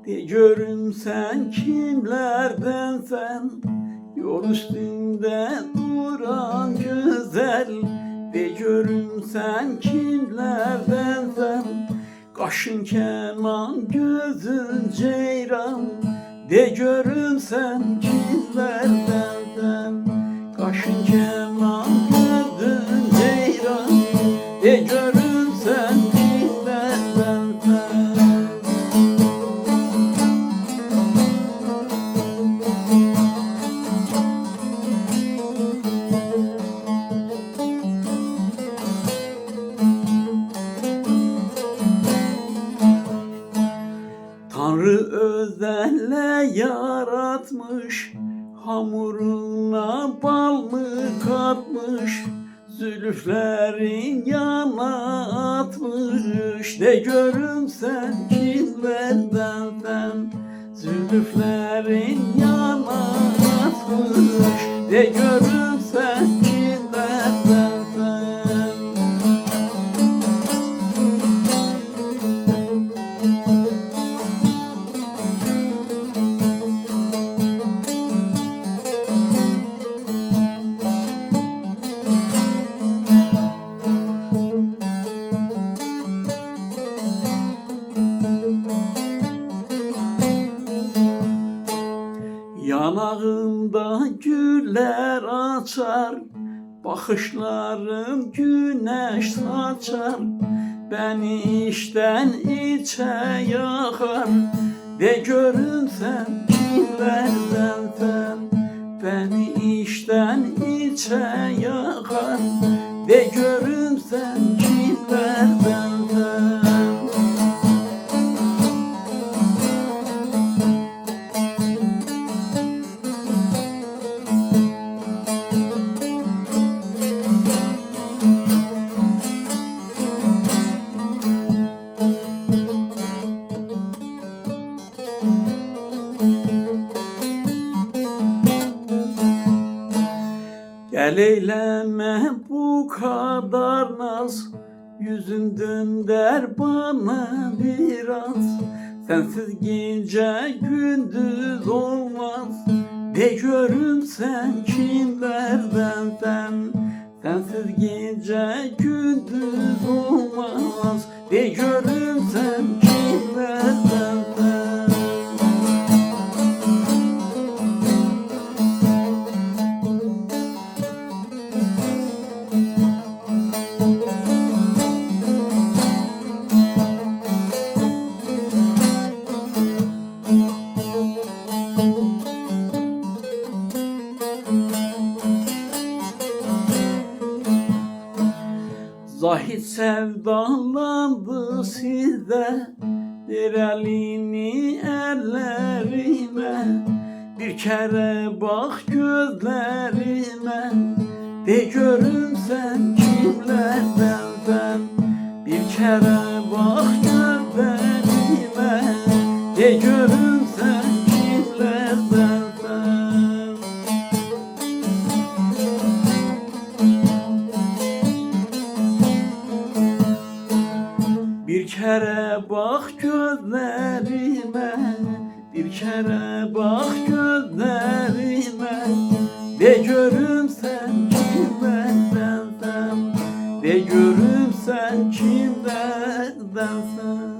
De görüm sen kimlerdensen, yol üstünde duran güzel. De görüm sen kimlerdensen, kaşın keman gözün ceyran. De görüm sen kimlerdensen, kaşın keman gözün ceyran. De görüm sen kimlerdensen. Tanrı özenle yaratmış, hamuruna bal mı katmış, zülüflerin yana atmış. De görüm sen kimlerdensen, zülüflerin yana atmış. De görüm sen kimlerdensen. Yanağında güller açar, bakışların güneş saçar. Beni içten içe yakar. De görüm sen kimlerdensen, beni içten içe yakar. De görüm sen kimlerdensen. Gel eyleme bu kadar naz, yüzün dönder bana biraz. Sensiz gece gündüz olmaz. De görüm sen kimlerdensen, sensiz gece gündüz olmaz. De görüm sen kimlerdensen. Zahid sevdalandı size, bir elini ellerime. Bir kere bak gözlerime, de görüm sen kimlerdensen. Bir kere bak gözlerime, de görüm sen kimlerdensen. Bir kere bak gözlerime, bir kere bak gözlerime. De görüm sen kimlerdensen, de görüm sen kimlerdensen.